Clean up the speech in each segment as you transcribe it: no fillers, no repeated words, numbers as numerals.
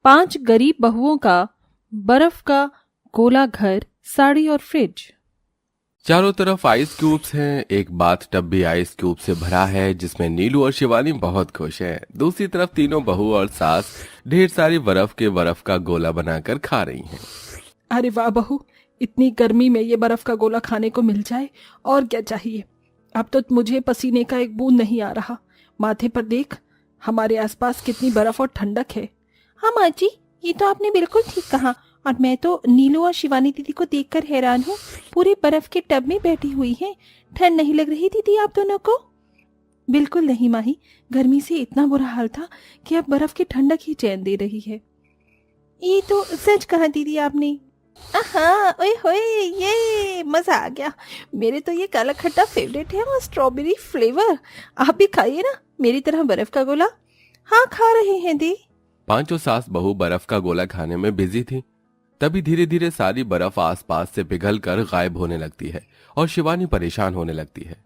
5 गरीब बहुओं का बर्फ का गोला घर, साड़ी और फ्रिज। चारों तरफ आइस क्यूब्स हैं। एक बाथटब भी आइस क्यूब से भरा है जिसमें नीलू और शिवानी बहुत खुश हैं। दूसरी तरफ तीनों बहू और सास ढेर सारी बर्फ का गोला बनाकर खा रही हैं। अरे वाह बहू, इतनी गर्मी में ये बर्फ का गोला खाने को मिल जाए और क्या चाहिए। अब तो मुझे पसीने का एक बूंद नहीं आ रहा। माथे पर देख, हमारे आसपास कितनी बर्फ और ठंडक है। हाँ माँ जी, ये तो आपने बिल्कुल ठीक कहा। और मैं तो नीलू और शिवानी दीदी को देखकर हैरान हूँ। पूरे बर्फ के टब में बैठी हुई हैं। ठंड नहीं लग रही दीदी आप दोनों को? बिल्कुल नहीं माही, गर्मी से इतना बुरा हाल था कि अब बर्फ की ठंडक ही चैन दे रही है। ये तो सच कहा दीदी आपने। हाँ, ओए होए, ये मजा आ गया। मेरे तो ये काला खट्टा फेवरेट है और स्ट्रॉबेरी फ्लेवर। आप भी खाइए ना मेरी तरह बर्फ का गोला। हाँ, खा रहे हैं दी। पांचों सास बहू बर्फ का गोला खाने में बिजी थी। तभी धीरे धीरे सारी बर्फ आसपास से पिघलकर गायब होने लगती है और शिवानी परेशान होने लगती है।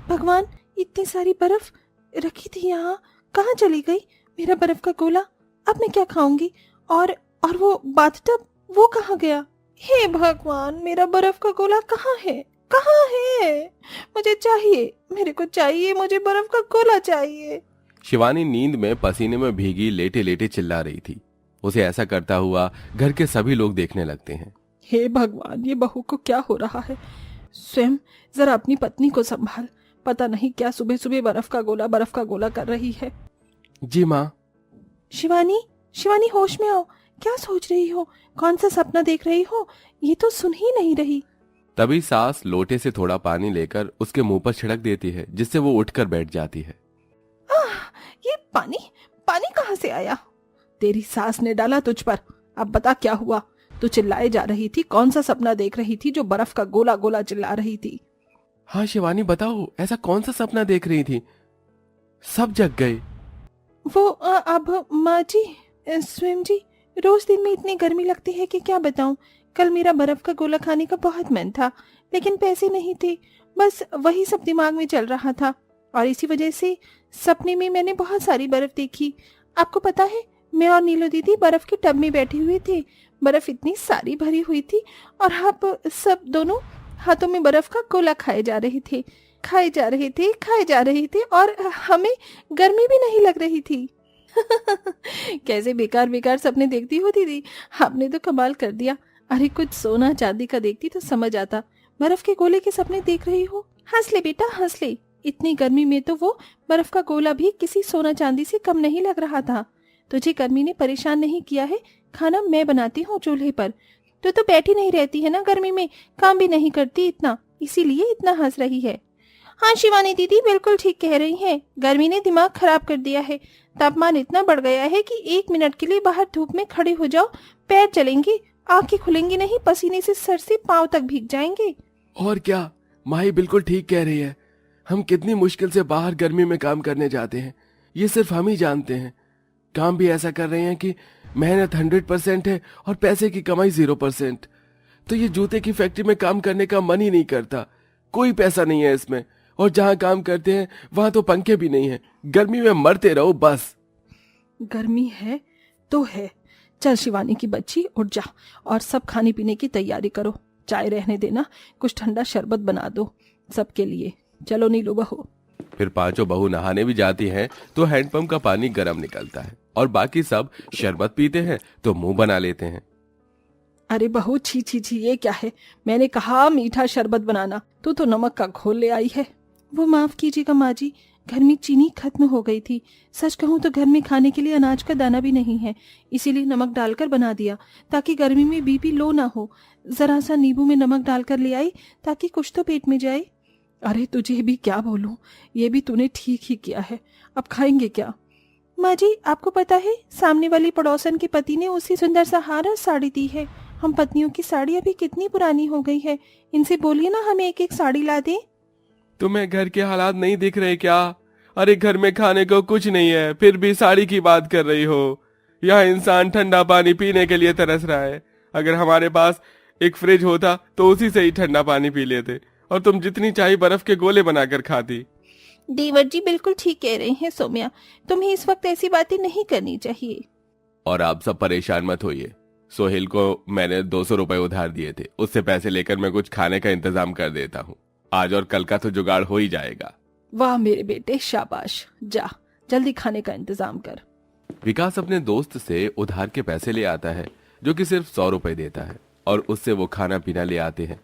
भगवान, इतनी सारी बर्फ रखी थी यहाँ, कहाँ चली गई? मेरा बर्फ का गोला अब मैं क्या खाऊंगी? और वो बाथटब, वो कहाँ गया? हे भगवान, मेरा बर्फ का गोला कहाँ है? कहाँ है? मुझे चाहिए, मेरे को चाहिए, मुझे बर्फ का गोला चाहिए। शिवानी नींद में पसीने में भीगी लेटे लेटे चिल्ला रही थी। उसे ऐसा करता हुआ घर के सभी लोग देखने लगते हैं। हे भगवान, ये बहू को क्या हो रहा है? स्वयं जरा अपनी पत्नी को संभाल। पता नहीं क्या सुबह सुबह बर्फ का गोला कर रही है। जी माँ। शिवानी, शिवानी होश में आओ। क्या सोच रही हो? कौन सा सपना देख रही हो? ये तो सुन ही नहीं रही। तभी सास लोटे से थोड़ा पानी लेकर उसके मुंह पर छिड़क देती है जिससे वो उठकर बैठ जाती है। ये पानी कहाँ से आया? तेरी सास ने डाला तुझ पर। अब बता क्या हुआ? तू चिल्लाए जा रही थी, कौन सा सपना देख रही थी जो बर्फ का गोला गोला चिल्ला रही थी? हाँ शिवानी बताओ, ऐसा कौन सा सपना देख रही थी? सब जग गए। वो अब माँ जी, स्वयं जी, रोज दिन में इतनी गर्मी लगती है कि क्या बताऊं। कल मेरा बर्फ का गोला खाने का बहुत मन था, लेकिन पैसे नहीं थे। बस वही सब दिमाग में चल रहा था और इसी वजह से सपने में मैंने बहुत सारी बर्फ देखी। आपको पता है, मैं और नीलू दीदी बर्फ के टब में बैठे हुए थे। बर्फ इतनी सारी भरी हुई थी और आप सब दोनों हाथों में बर्फ का गोला खाए जा रहे थे और हमें गर्मी भी नहीं लग रही थी। कैसे बेकार बेकार सपने देखती हो दीदी, आपने तो कमाल कर दिया। अरे कुछ सोना चांदी का देखती तो समझ आता, बर्फ के गोले के सपने देख रही हो। हंस ले बेटा, हंस ले। इतनी गर्मी में तो वो बर्फ का गोला भी किसी सोना चांदी से कम नहीं लग रहा था। तुझे गर्मी ने परेशान नहीं किया है, खाना मैं बनाती हूँ चूल्हे पर। तो बैठी नहीं रहती है ना गर्मी में, काम भी नहीं करती इतना, इसीलिए इतना हंस रही है। हाँ शिवानी दीदी बिल्कुल ठीक कह रही हैं, गर्मी ने दिमाग खराब कर दिया है। तापमान इतना बढ़ गया है कि 1 मिनट के लिए बाहर धूप में खड़े हो जाओ, पैर चलेंगे, आंखें खुलेंगी नहीं, पसीने से सर से पांव तक भीग जाएंगे। और क्या, माही बिल्कुल ठीक कह रही है। हम कितनी मुश्किल से बाहर गर्मी में काम करने जाते हैं, ये सिर्फ हम ही जानते हैं। काम भी ऐसा कर रहे हैं कि मेहनत 100% है और पैसे की कमाई 0%। तो ये जूते की फैक्ट्री में काम करने का मन ही नहीं करता। कोई पैसा नहीं है इसमें, और जहां काम करते हैं वहां तो पंखे भी नहीं है। गर्मी में मरते रहो बस। गर्मी है तो है। चल शिवानी की बच्ची, उठ जा और सब खाने पीने की तैयारी करो। चाय रहने देना, कुछ ठंडा शरबत बना दो सबके लिए। चलो नीलू बहू। फिर पांचों बहू नहाने भी जाती हैं तो हैंडपंप का पानी गर्म निकलता है और बाकी सब शरबत पीते हैं तो मुंह बना लेते हैं। अरे बहू, छी छी छी, ये क्या है? मैंने कहा मीठा शरबत बनाना, तू तो नमक का घोल ले आई है। वो माफ कीजिएगा माँ जी, घर में चीनी खत्म हो गई थी। सच कहूँ तो घर में खाने के लिए अनाज का दाना भी नहीं है, इसीलिए नमक डालकर बना दिया ताकि गर्मी में बीपी लो ना हो। जरा सा नींबू में नमक डालकर ले आई ताकि कुछ तो पेट में जाए। अरे तुझे भी क्या बोलूं, ये भी तूने ठीक ही किया है। अब खाएंगे क्या? माँ जी आपको पता है, सामने वाली पड़ोसन के पति ने उसी सुंदर सा हार और साड़ी दी है। हम पत्नियों की साड़ी अभी कितनी पुरानी हो गई है, इनसे बोलिए ना हमें एक एक साड़ी ला दे। तुम्हें घर के हालात नहीं दिख रहे क्या? अरे घर में खाने को कुछ नहीं है, फिर भी साड़ी की बात कर रही हो। यहाँ इंसान ठंडा पानी पीने के लिए तरस रहा है। अगर हमारे पास एक फ्रिज होता तो उसी से ही ठंडा पानी पी लेते, और तुम जितनी चाहे बर्फ के गोले बनाकर खाती। देवर जी बिल्कुल ठीक कह रहे हैं सोम्या, तुम्हें इस वक्त ऐसी बातें नहीं करनी चाहिए। और आप सब परेशान मत होइए। सोहेल को मैंने 200 रुपए उधार दिए थे, उससे पैसे लेकर मैं कुछ खाने का इंतजाम कर देता हूँ। आज और कल का तो जुगाड़ हो ही जाएगा। वाह मेरे बेटे, शाबाश, जा जल्दी खाने का इंतजाम कर। विकास अपने दोस्त से उधार के पैसे ले आता है, जो कि सिर्फ 100 रुपए देता है, और उससे वो खाना पीना ले आते हैं।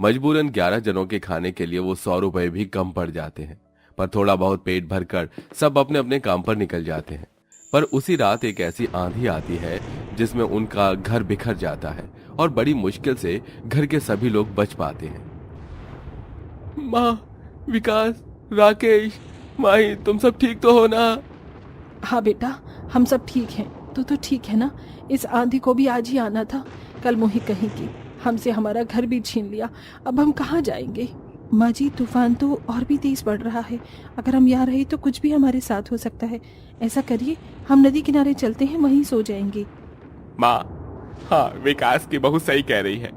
मजबूरन 11 जनों के खाने के लिए वो 100 रुपए भी कम पड़ जाते हैं, पर थोड़ा बहुत पेट भरकर सब अपने अपने काम पर निकल जाते हैं। पर उसी रात एक ऐसी आंधी आती है जिसमें उनका घर बिखर जाता है और बड़ी मुश्किल से घर के सभी लोग बच पाते हैं। माँ, विकास, राकेश, माही, तुम सब ठीक तो हो ना? हाँ बेटा, हम सब ठीक हैं। तू तो ठीक है ना? इस आंधी को भी आज ही आना था, कल मोही कहीं की हमसे हमारा घर भी छीन लिया। अब हम कहाँ जाएंगे? माँ जी, तूफान तो और भी तेज बढ़ रहा है। अगर हम यहाँ रहे तो कुछ भी हमारे साथ हो सकता है। ऐसा करिए, हम नदी किनारे चलते हैं, वहीं सो जाएंगे। माँ, हाँ, विकास की बहू सही कह रही है,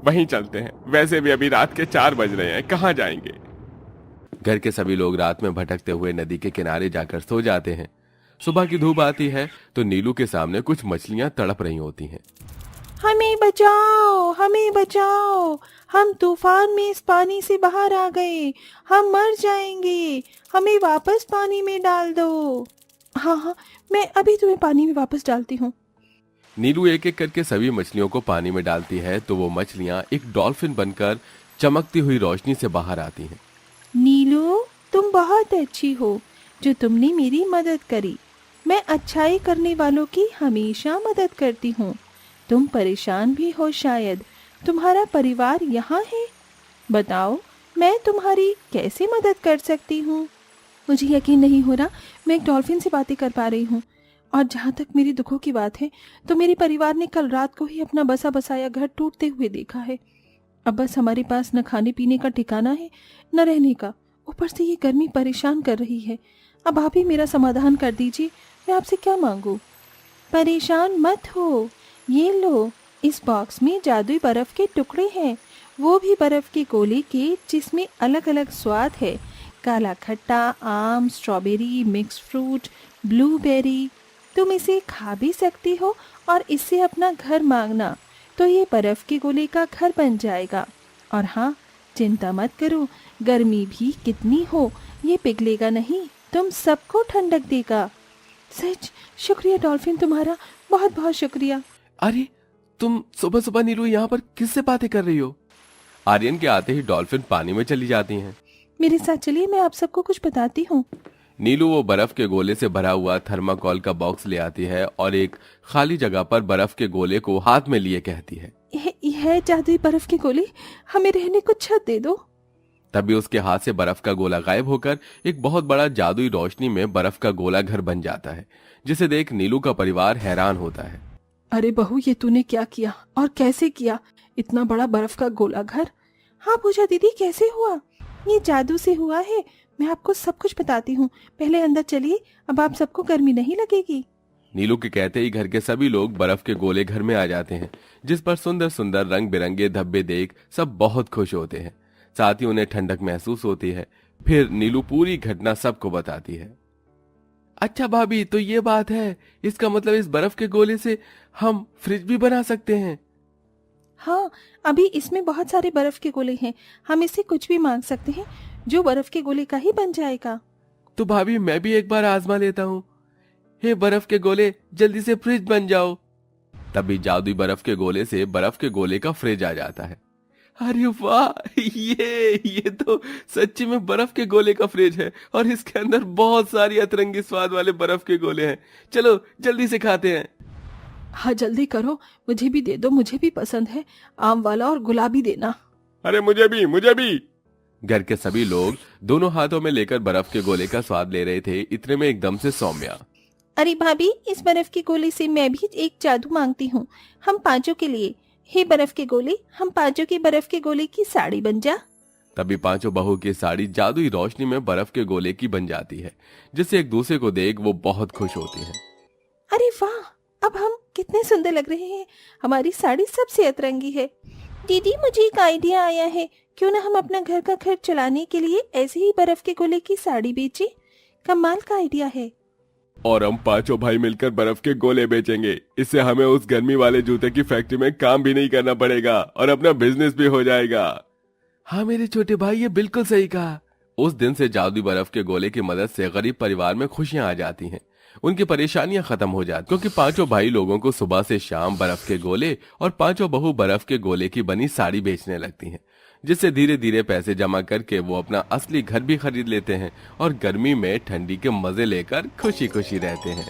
वहीं चलते हैं। वैसे भी अभी रात के 4 बज रहे हैं, कहाँ जाएंगे? घर के सभी लोग रात में भटकते हुए नदी के किनारे जाकर सो जाते हैं। सुबह की धूप आती है तो नीलू के सामने कुछ मछलियां तड़प रही होती हैं। हमें बचाओ, हमें बचाओ, हम तूफान में इस पानी से बाहर आ गए, हम मर जाएंगे, हमें वापस पानी में डाल दो। हाँ हाँ, मैं अभी तुम्हें पानी में वापस डालती हूँ। नीलू एक एक करके सभी मछलियों को पानी में डालती है तो वो मछलियां एक डॉल्फिन बनकर चमकती हुई रोशनी से बाहर आती हैं। नीलू, तुम बहुत अच्छी हो जो तुमने मेरी मदद करी। मैं अच्छाई करने वालों की हमेशा मदद करती हूँ। तुम परेशान भी हो शायद, तुम्हारा परिवार यहाँ है। बताओ, मैं तुम्हारी कैसे मदद कर सकती हूँ? मुझे यकीन नहीं हो रहा मैं एक डॉल्फिन से बातें कर पा रही हूँ। और जहाँ तक मेरी दुखों की बात है तो मेरे परिवार ने कल रात को ही अपना बसा बसाया घर टूटते हुए देखा है। अब बस हमारे पास न खाने पीने का ठिकाना है न रहने का, ऊपर से ये गर्मी परेशान कर रही है। अब आप ही मेरा समाधान कर दीजिए, मैं आपसे क्या मांगू? परेशान मत हो, ये लो, इस बॉक्स में जादुई बर्फ के टुकड़े हैं, वो भी बर्फ के गोले के जिसमें अलग अलग स्वाद है। काला खट्टा, आम, स्ट्रॉबेरी, मिक्स फ्रूट, ब्लूबेरी। तुम इसे खा भी सकती हो और इससे अपना घर मांगना तो ये बर्फ के गोले का घर बन जाएगा। और हाँ, चिंता मत करो, गर्मी भी कितनी हो ये पिघलेगा नहीं, तुम सबको ठंडक देगा। सच, शुक्रिया डॉल्फिन, तुम्हारा बहुत बहुत शुक्रिया। अरे, तुम सुबह सुबह नीलू यहाँ पर किससे बातें कर रही हो? आर्यन के आते ही डॉल्फिन पानी में चली जाती हैं। मेरे साथ चलिए, मैं आप सबको कुछ बताती हूँ। नीलू वो बर्फ के गोले से भरा हुआ थर्माकोल का बॉक्स ले आती है और एक खाली जगह पर बर्फ के गोले को हाथ में लिए कहती है, यह जादुई बर्फ के गोले, हमें रहने को छत दे दो। तभी उसके हाथ से बर्फ का गोला गायब होकर एक बहुत बड़ा जादुई रोशनी में बर्फ का गोला घर बन जाता है, जिसे देख नीलू का परिवार हैरान होता है। अरे बहू, ये तूने क्या किया और कैसे किया? इतना बड़ा बर्फ का गोला घर? हाँ पूजा दीदी, कैसे हुआ? ये जादू से हुआ है, मैं आपको सब कुछ बताती हूँ। पहले अंदर चलिए, अब आप सबको गर्मी नहीं लगेगी। नीलू के कहते ही घर के सभी लोग बर्फ के गोले घर में आ जाते हैं, जिस पर सुंदर सुंदर रंग बिरंगे धब्बे देख सब बहुत खुश होते हैं। साथ ही उन्हें ठंडक महसूस होती है। फिर नीलू पूरी घटना सबको बताती है। अच्छा भाभी, तो ये बात है, इसका मतलब इस बर्फ के गोले से हम फ्रिज भी बना सकते हैं? हाँ, अभी इसमें बहुत सारे बर्फ के गोले हैं, हम इससे कुछ भी मांग सकते हैं जो बर्फ के गोले का ही बन जाएगा। तो भाभी, मैं भी एक बार आजमा लेता हूँ। हे बर्फ के गोले, जल्दी से फ्रिज बन जाओ। तभी जादुई बर्फ के गोले से बर्फ के गोले का फ्रिज आ जाता है। अरे वाह, ये तो सच्ची में बर्फ के गोले का फ्रिज है और इसके अंदर बहुत सारी अतरंगी स्वाद वाले बर्फ के गोले हैं। चलो जल्दी से खाते हैं। हाँ जल्दी करो, मुझे भी दे दो, मुझे भी पसंद है, आम वाला और गुलाबी देना। अरे मुझे भी, मुझे भी। घर के सभी लोग दोनों हाथों में लेकर बर्फ के गोले का स्वाद ले रहे थे। इतने में एकदम से सौम्या, अरे भाभी, इस बर्फ के गोले से मैं भी एक जादू मांगती हूँ, हम पांचों के लिए। हे बर्फ के गोले, हम पांचों के बर्फ के गोले की साड़ी बन जा। तभी पांचों बहू की साड़ी जादुई रोशनी में बर्फ के गोले की बन जाती है, जिससे एक दूसरे को देख वो बहुत खुश होती हैं। अरे वाह, अब हम कितने सुंदर लग रहे हैं, हमारी साड़ी सबसे अतरंगी है। दीदी, मुझे एक आइडिया आया है, क्यों ना हम अपना घर का खर्च चलाने के लिए ऐसे ही बर्फ के गोले की साड़ी बेचें? कमाल का आइडिया है। और हम पांचों भाई मिलकर बर्फ के गोले बेचेंगे। इससे हमें उस गर्मी वाले जूते की फैक्ट्री में काम भी नहीं करना पड़ेगा और अपना बिजनेस भी हो जाएगा। हाँ मेरे छोटे भाई, ये बिल्कुल सही कहा। उस दिन से जादुई बर्फ के गोले की मदद से गरीब परिवार में खुशियां आ जाती हैं। उनकी परेशानियां खत्म हो जाती क्योंकि पांचों भाई लोगों को सुबह से शाम बर्फ के गोले और पांचों बहू बर्फ के गोले की बनी साड़ी बेचने लगती हैं, जिससे धीरे धीरे पैसे जमा करके वो अपना असली घर भी खरीद लेते हैं और गर्मी में ठंडी के मजे लेकर खुशी खुशी रहते हैं।